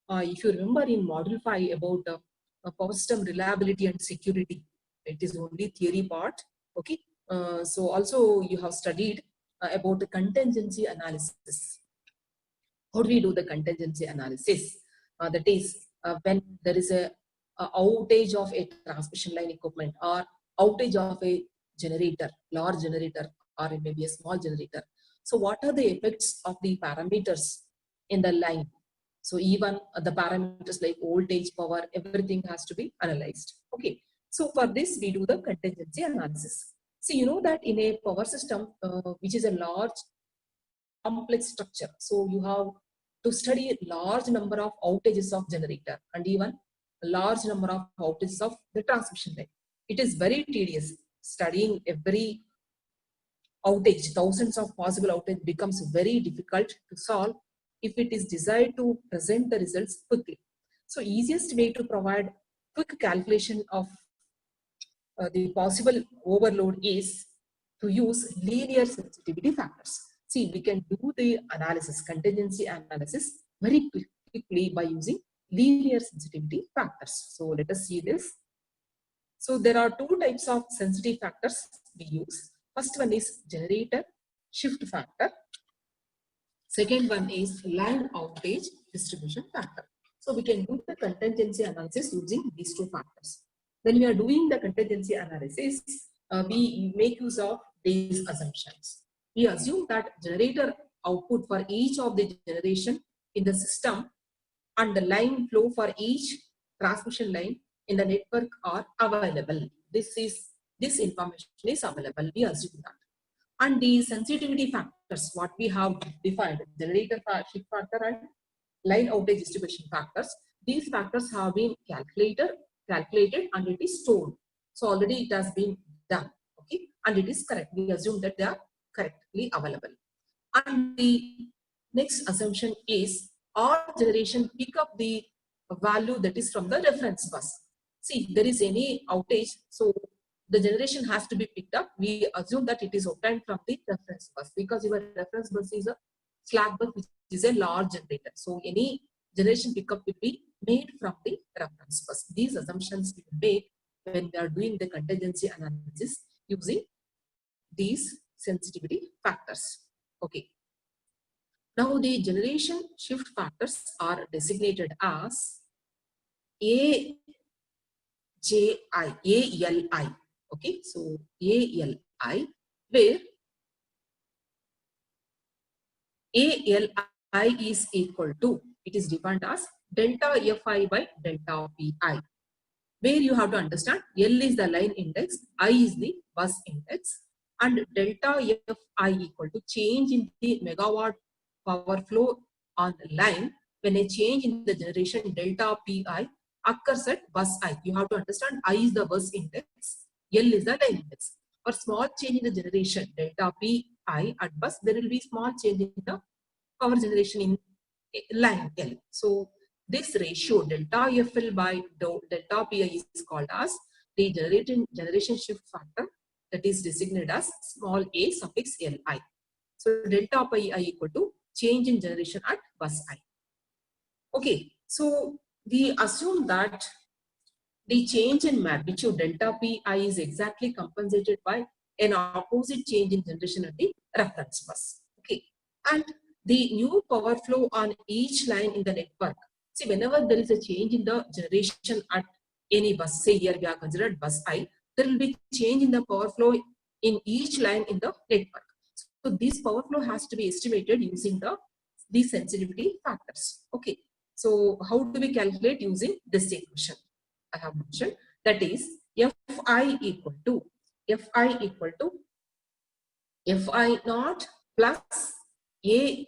if you remember in module 5 about power system reliability and security, it is only theory part. Okay, so also you have studied about the contingency analysis. How do we do the contingency analysis? That is, when there is a outage of a transmission line equipment or outage of a generator, large generator, or maybe a small generator. So what are the effects of the parameters in the line? So even the parameters like voltage, power, everything has to be analyzed. Okay. So for this, we do the contingency analysis. So you know that in a power system, which is a large complex structure, so you have to study a large number of outages of generator and even a large number of outages of the transmission line. It is very tedious. Studying every outage, thousands of possible outage becomes very difficult to solve if it is desired to present the results quickly. So easiest way to provide quick calculation of the possible overload is to use linear sensitivity factors. See, we can do the analysis, contingency analysis very quickly by using linear sensitivity factors. So let us see this. So there are two types of sensitivity factors we use. First one is generator shift factor. Second one is line outage distribution factor. So we can do the contingency analysis using these two factors. When we are doing the contingency analysis, we make use of these assumptions. We assume that generator output for each of the generation in the system and the line flow for each transmission line in the network are available. This information is available. We assume that. And the sensitivity factors, what we have defined, generator shift factor and line outage distribution factors, these factors have been calculated and it is stored. So already it has been done, okay, and it is correct. We assume that they are correctly available. And the next assumption is all generation pick up the value that is from the reference bus. See, if there is any outage, so the generation has to be picked up. We assume that it is obtained from the reference bus because your reference bus is a slack bus, which is a large generator. So any generation pickup will be made from the reference bus. These assumptions we make when we are doing the contingency analysis using these sensitivity factors. Okay. Now the generation shift factors are designated as ALI. Okay, so ALI, where ALI is equal to, it is defined as delta Fi by delta Pi, where you have to understand L is the line index, I is the bus index, and delta Fi equal to change in the megawatt power flow on the line when a change in the generation delta Pi occurs at bus I. You have to understand I is the bus index, L is the line index. For small change in the generation delta Pi at bus, there will be small change in the power generation in line L. So this ratio delta FL by delta Pi is called as the generation shift factor, that is designated as small a suffix Li. So delta Pi equal to change in generation at bus I. Okay, so we assume that the change in magnitude delta Pi is exactly compensated by an opposite change in generation at the reference bus. Okay, and the new power flow on each line in the network. See, whenever there is a change in the generation at any bus, say here we are considered bus I, there will be change in the power flow in each line in the network. So this power flow has to be estimated using these sensitivity factors. Okay, so how do we calculate using this equation I have mentioned? That is Fi equal to Fi naught plus ALI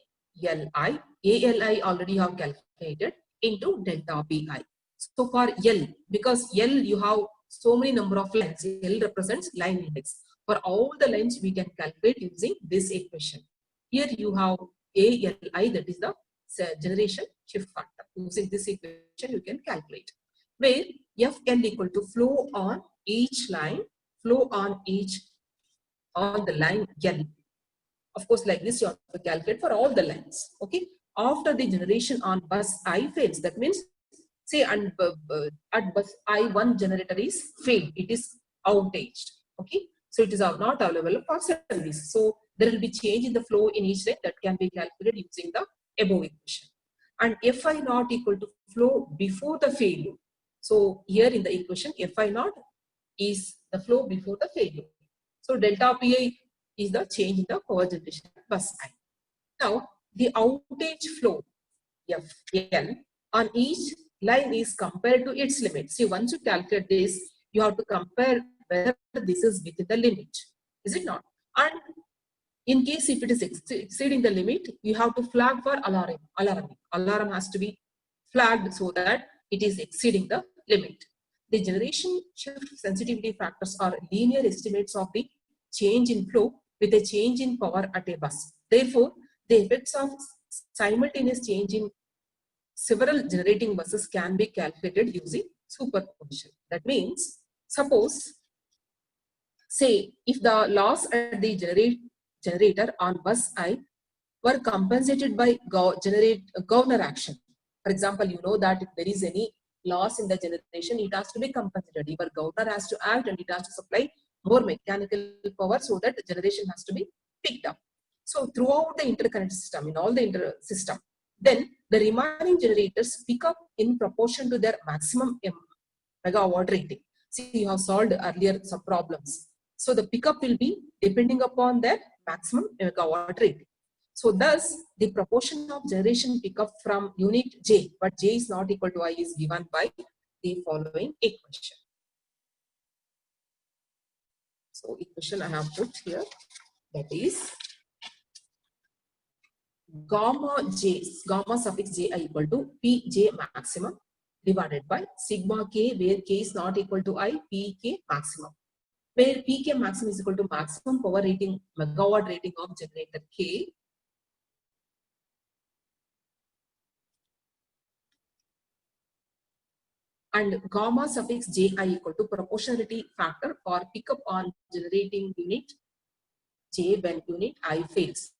already have calculated into delta Pi. So for L, because L you have so many number of lines, L represents line index. For all the lines we can calculate using this equation. Here you have ALI, that is the generation shift factor. Using this equation you can calculate. Where FL equal to flow on each line, on the line L. Of course, like this you have to calculate for all the lines. Okay, after the generation on bus I fails. That means, say, and at bus I, one generator is failed. It is outaged. Okay. So it is not available for service. So there will be change in the flow in each line that can be calculated using the above equation. And Fi naught equal to flow before the failure. So here in the equation, Fi naught is the flow before the failure. So delta Pi is the change in the power generation at bus I. Now the outage flow Fl on each line is compared to its limit. See, once you calculate this, you have to compare whether this is within the limit. Is it not? And in case if it is exceeding the limit, you have to flag for alarm. Alarm has to be flagged so that it is exceeding the limit. The generation shift sensitivity factors are linear estimates of the change in flow with a change in power at a bus. Therefore, the effects of simultaneous change in several generating buses can be calculated using superposition. That means, suppose, say, if the loss at the generator on bus I were compensated by governor action. For example, you know that if there is any loss in the generation, it has to be compensated. Your governor has to act and it has to supply more mechanical power so that the generation has to be picked up. So throughout the interconnect system, in all the system, then the remaining generators pick up in proportion to their maximum megawatt rating. See, you have solved earlier some problems. So the pickup will be depending upon their maximum megawatt rating. So thus, the proportion of generation pickup from unit J, but J is not equal to I, is given by the following equation. So equation I have put here, that is gamma suffix Ji equal to Pj maximum divided by sigma K, where K is not equal to I, Pk maximum, where Pk maximum is equal to maximum power rating, megawatt rating of generator K, and gamma suffix Ji equal to proportionality factor for pickup on generating unit J when unit I fails.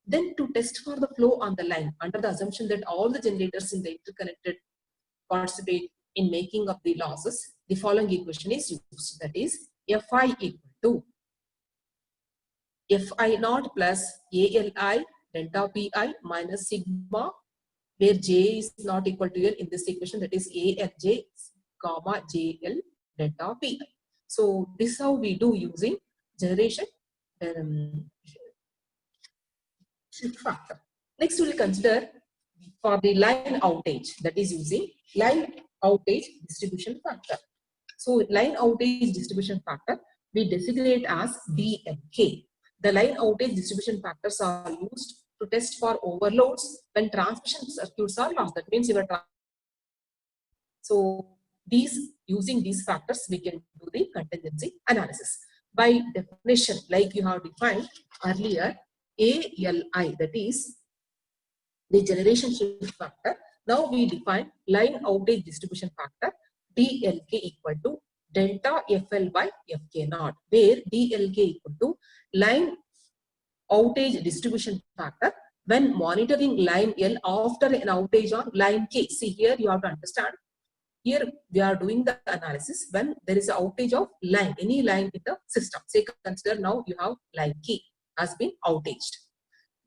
Then to test for the flow on the line, under the assumption that all the generators in the interconnected participate in making up the losses, the following equation is used. That is, Fi equal to Fi naught plus ALI delta Pi minus sigma, where J is not equal to L in this equation, that is ALJ gamma JL delta Pi. So this is how we do using generation shift factor. Next, we will consider for the line outage, that is using line outage distribution factor. So line outage distribution factor we designate as DLK. The line outage distribution factors are used to test for overloads when transmission circuits are lost. That means so using these factors we can do the contingency analysis. By definition, like you have defined earlier, ALI, that is the generation shift factor. Now we define line outage distribution factor, DLK equal to delta FL by FK naught, where DLK equal to line outage distribution factor when monitoring line L after an outage on line K. See, here you have to understand, here we are doing the analysis when there is an outage of line, any line in the system. Say, consider now you have line K has been outaged.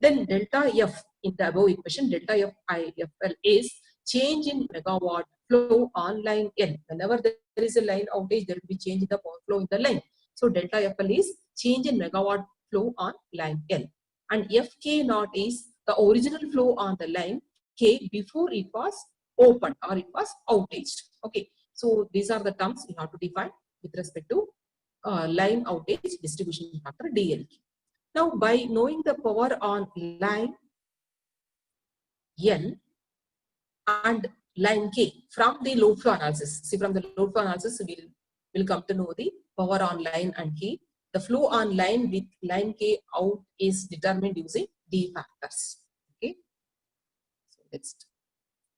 Then delta F in the above equation, delta FIFL is change in megawatt flow on line L. Whenever there is a line outage, there will be change in the power flow in the line. So delta FL is change in megawatt flow on line L. And FK naught is the original flow on the line K before it was opened or it was outaged. Okay, so these are the terms you have to define with respect to line outage distribution factor DLK. Now, by knowing the power on line L and line K from the load flow analysis, see, from the load flow analysis, we'll come to know the power on line and K. The flow on line with line K out is determined using D factors. Okay, so next,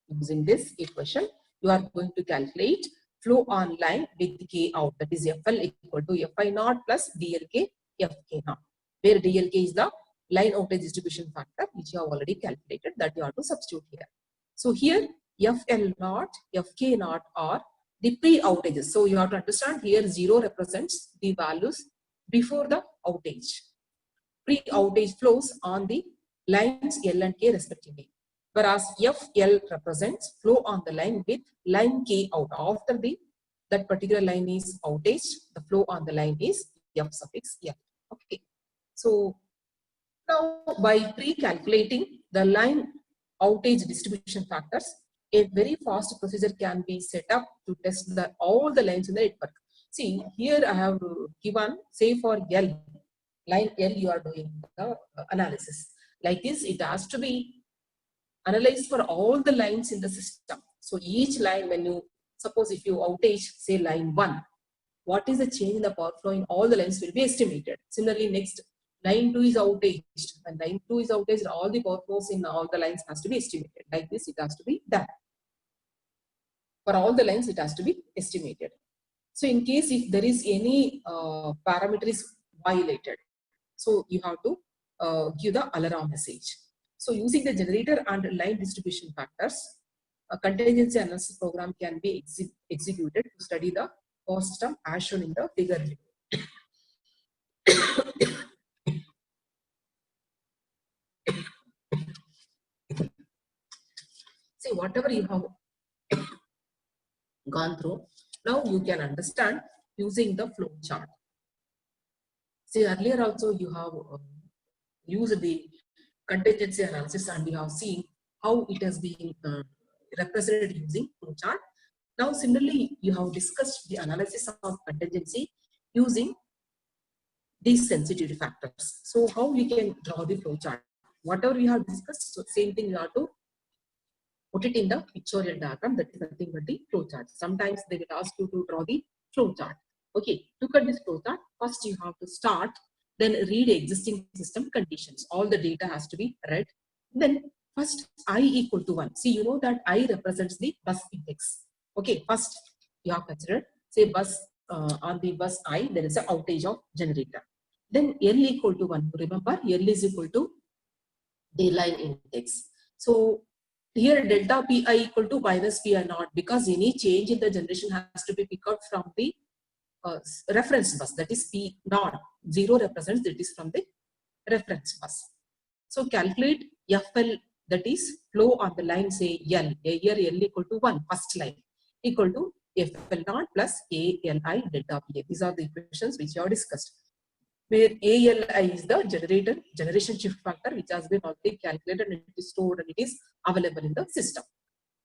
using this equation, you are going to calculate flow on line with K out, that is FL equal to Fi naught plus DLK FK naught, where DLK is the line outage distribution factor, which you have already calculated, that you have to substitute here. So here FL naught, FK naught are the pre-outages. So you have to understand here 0 represents the values before the outage. Pre-outage flows on the lines L and K respectively. Whereas FL represents flow on the line with line K out. After that particular line is outage, the flow on the line is F suffix L. Okay. So now by pre-calculating the line outage distribution factors, a very fast procedure can be set up to test all the lines in the network. See, here I have given, say for L, line L, you are doing the analysis. Like this, it has to be analyzed for all the lines in the system. So each line, when you, suppose if you outage, say line 1, what is the change in the power flow in all the lines will be estimated. Similarly, next, line 2 is outaged. When line 2 is outaged, all the power flows in all the lines has to be estimated. Like this, it has to be done. For all the lines, it has to be estimated. So in case if there is any parameter is violated, so you have to give the alarm message. So using the generator and line distribution factors, a contingency analysis program can be executed to study the power system as shown in the figure below. See, whatever you have gone through, now you can understand using the flow chart. See, earlier also you have used the contingency analysis and you have seen how it has been represented using flow chart. Now similarly, you have discussed the analysis of contingency using these sensitivity factors. So how we can draw the flow chart? Whatever we have discussed, so same thing you have to put it in the pictorial diagram, that is nothing but the flow chart. Sometimes they will ask you to draw the flow chart. Okay, look at this flow chart. First you have to start, then read existing system conditions. All the data has to be read. Then first I equal to 1. See, you know that I represents the bus index. Okay, first you have considered, say bus, on the bus I, there is an outage of generator. Then L equal to 1. Remember, L is equal to the line index. So here delta Pi equal to minus Pi naught, because any change in the generation has to be picked up from the reference bus, that is P naught. 0 represents that is from the reference bus. So calculate FL, that is flow on the line, say L. Here L equal to 1, first line, equal to FL naught plus ALI delta PA. These are the equations which you have discussed, where ALI is the generation shift factor, which has been already calculated and it is stored and it is available in the system.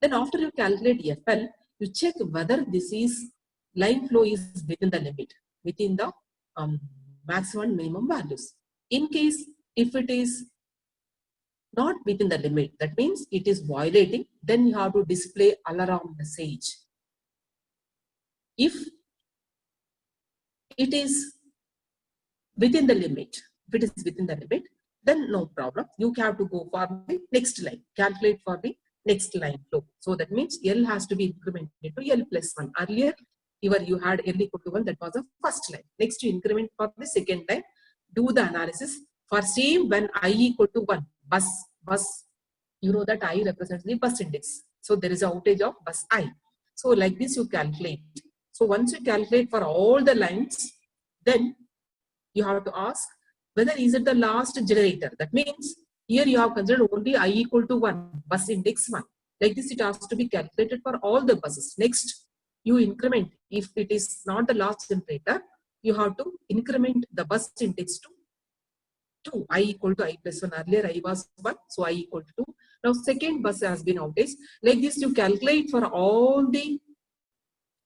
Then after you calculate FL, you check whether this is line flow is within the limit, within the maximum and minimum values. In case if it is not within the limit, that means it is violating, then you have to display alarm message. If it is within the limit, then no problem. You have to go for the next line, calculate for the next line flow. So that means L has to be incremented to L plus 1. Earlier, you had L equal to 1, that was the first line. Next, you increment for the second line, do the analysis. For same, when I equal to 1, bus, you know that I represents the bus index. So there is an outage of bus I. So like this, you calculate. So once you calculate for all the lines, then you have to ask whether is it the last generator. That means here you have considered only I equal to 1, bus index 1. Like this, it has to be calculated for all the buses. Next, you increment. If it is not the last generator, you have to increment the bus index to 2. I equal to I plus 1. Earlier I was 1, so I equal to 2. Now second bus has been outage. Like this, you calculate for all the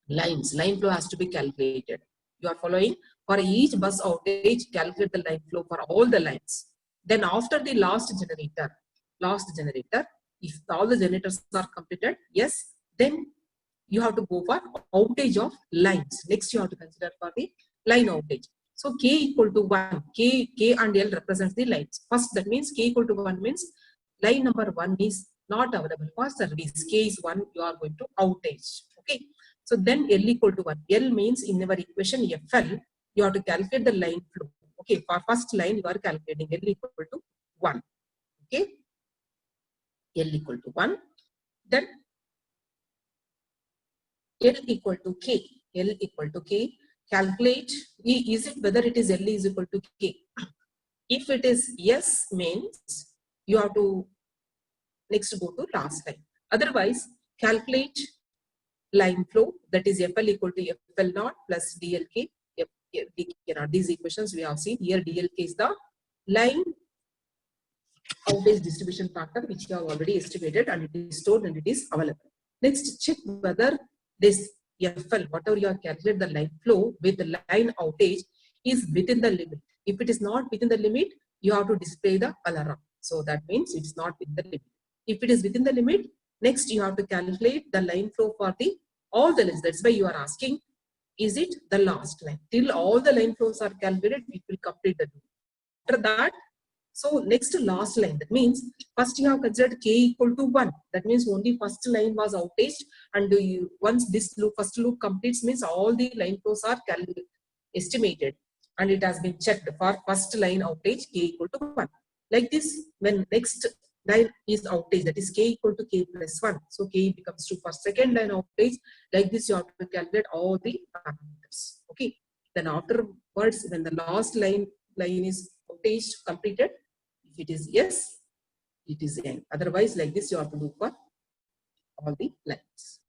lines. Line flow has to be calculated. You are following? For each bus outage, calculate the line flow for all the lines. Then after the last generator, if all the generators are completed, yes, then you have to go for outage of lines. Next, you have to consider for the line outage. So K equal to 1, K and L represents the lines. First, that means K equal to 1 means line number 1 is not available for service. K is 1, you are going to outage. Okay. So then L equal to 1. L means in our equation FL, you have to calculate the line flow. Okay, for first line, you are calculating L equal to 1. Okay, L equal to 1. Then L equal to K. L equal to K. Calculate, is it whether it is L is equal to K. If it is yes, means you have to next go to last line. Otherwise, calculate line flow, that is FL equal to FL naught plus DLK. DK naught. These equations we have seen here. DLK is the line outage distribution factor, which you have already estimated, and it is stored and it is available. Next, check whether this FL, whatever you have calculated the line flow with the line outage, is within the limit. If it is not within the limit, you have to display the alarm. So that means it is not within the limit. If it is within the limit, next you have to calculate the line flow for the all the lines. That's why you are asking, is it the last line? Till all the line flows are calculated, it will complete the loop. After that, so next to last line, that means first you have considered K equal to 1. That means only first line was outaged, and once this loop, first loop completes, means all the line flows are estimated, and it has been checked for first line outage K equal to 1. Like this, when next line is outage, that is K equal to K plus 1. So K becomes 2 for second line outage. Like this, you have to calculate all the parameters. Okay. Then afterwards, when the last line is outage completed, if it is yes, it is N. Otherwise, like this, you have to do for all the lines.